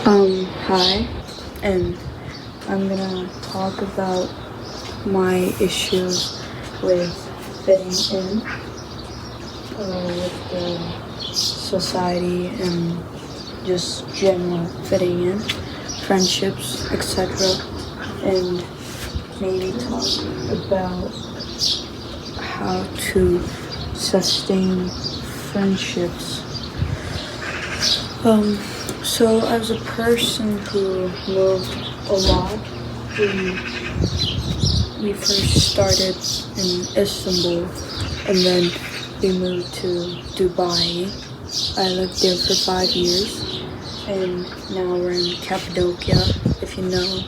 Hi, and I'm gonna talk about my issues with fitting in with the society and just general fitting in, friendships, etc. And maybe talk about how to sustain friendships. So as a person who moved a lot, we, we first started in Istanbul and then we moved to Dubai. I lived there for 5 years and now we're in Cappadocia, if you know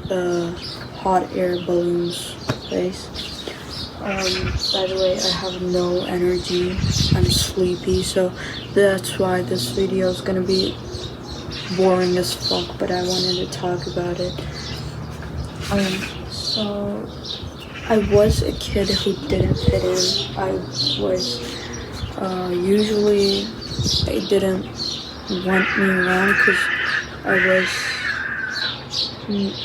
the hot air balloons place. By the way, I have no energy. I'm sleepy, so that's why this video is gonna be boring as fuck, but I wanted to talk about it. So I was a kid who didn't fit in. I was usually they didn't want me around because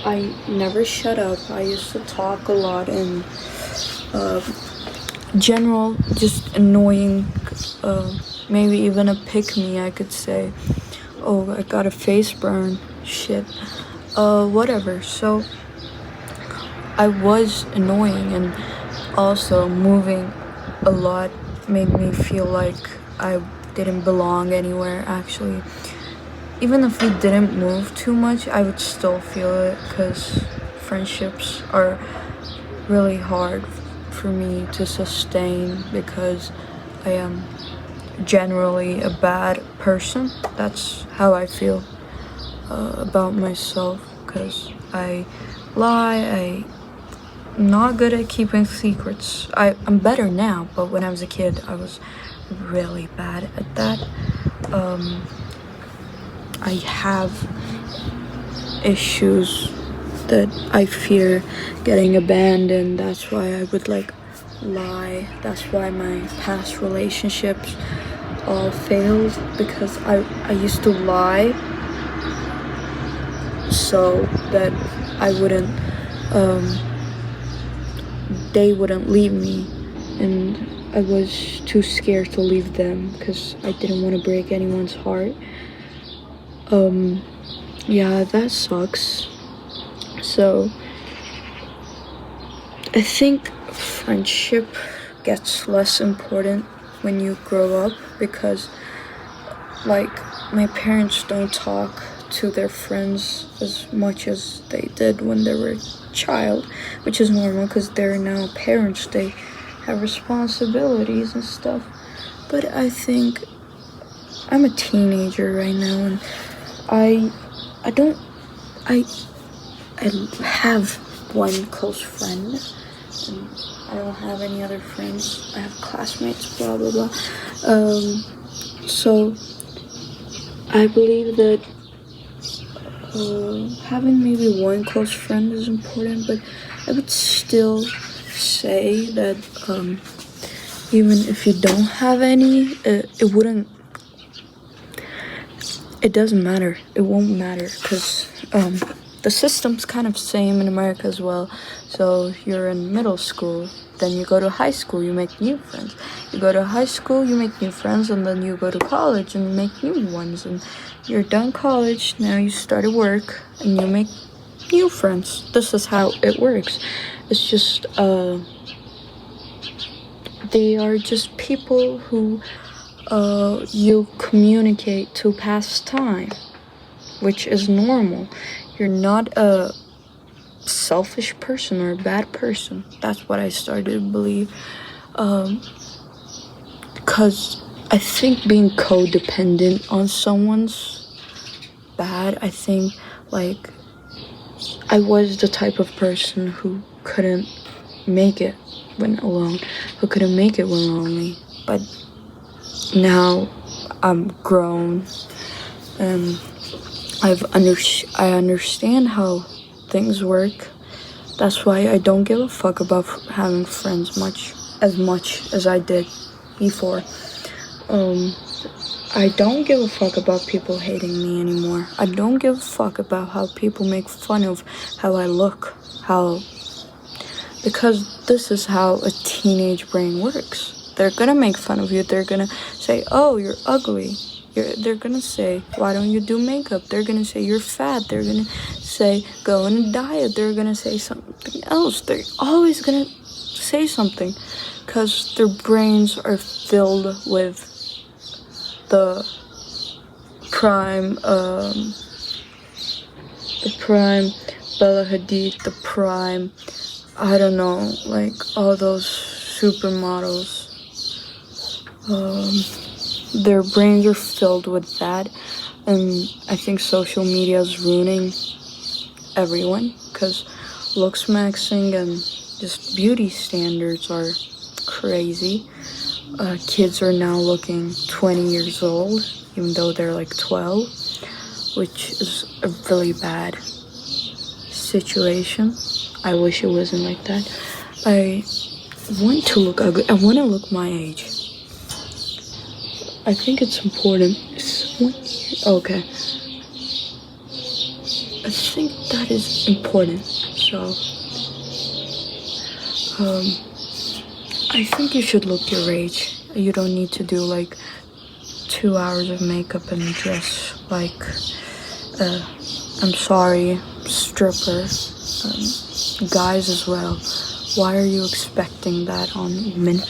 I never shut up. I used to talk a lot and general, just annoying, maybe even a pick me, I could say. Oh, I got a face burn, shit, whatever. So I was annoying, and also moving a lot made me feel like I didn't belong anywhere. Actually, even if we didn't move too much, I would still feel it because friendships are really hard for me to sustain because I am generally a bad person. That's how I feel about myself because I lie. I'm not good at keeping secrets. I'm better now, but when I was a kid, I was really bad at that. I have issues that I fear getting abandoned. That's why I would lie. That's why my past relationships all failed because I used to lie so that I wouldn't they wouldn't leave me, and I was too scared to leave them because I didn't want to break anyone's heart. Yeah, that sucks. So I think friendship gets less important when you grow up because my parents don't talk to their friends as much as they did when they were a child, which is normal because they're now parents. They have responsibilities and stuff. But I think I'm a teenager right now, and I have one close friend, and I don't have any other friends. I have classmates, blah blah blah. So I believe that having maybe one close friend is important, but I would still say that even if you don't have any, it doesn't matter. It won't matter because the system's kind of same in America as well. So you're in middle school, then you go to high school, you make new friends. You go to high school, you make new friends, and then you go to college and make new ones. And you're done college, now you start to work, and you make new friends. This is how it works. It's just, they are just people who you communicate to pass time, which is normal. You're not a selfish person or a bad person. That's what I started to believe. Because I think being codependent on someone's bad. I think I was the type of person who couldn't make it when alone, who couldn't make it when lonely. But now I'm grown and I understand how things work. That's why I don't give a fuck about having friends much as I did before. I don't give a fuck about people hating me anymore. I don't give a fuck about how people make fun of how I look, because this is how a teenage brain works. They're gonna make fun of you. They're gonna say, oh, you're ugly. They're gonna say, why don't you do makeup? They're gonna say, you're fat. They're gonna say, go on a diet. They're gonna say something else. They're always gonna say something because their brains are filled with the prime Bella Hadid, the prime, I don't know, like all those supermodels. Their brains are filled with that, and I think social media is ruining everyone because looks maxing and just beauty standards are crazy. Kids are now looking 20 years old, even though they're like 12, which is a really bad situation. I wish it wasn't like that. I want to look ugly. I want to look my age. I think it's important. Okay. I think that is important. So, I think you should look your age. You don't need to do like 2 hours of makeup and dress like, I'm sorry, stripper. Guys as well. Why are you expecting that on women?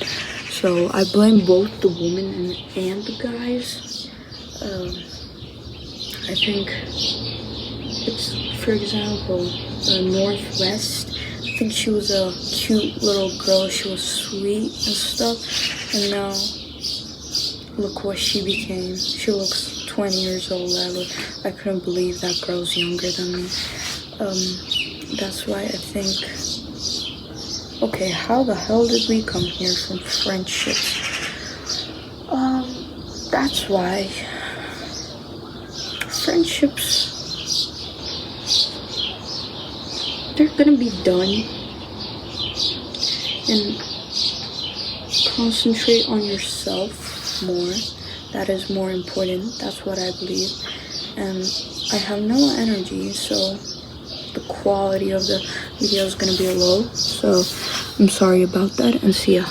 So I blame both the women and the guys. I think it's, for example, Northwest. I think she was a cute little girl. She was sweet and stuff. And now, look what she became. She looks 20 years old. I couldn't believe that girl's younger than me. That's why I think... Okay, how the hell did we come here from friendships? That's why friendships, they're gonna be done, and concentrate on yourself more. That is more important. That's what I believe. And I have no energy, so the quality of the video is gonna be low. So I'm sorry about that, and see ya.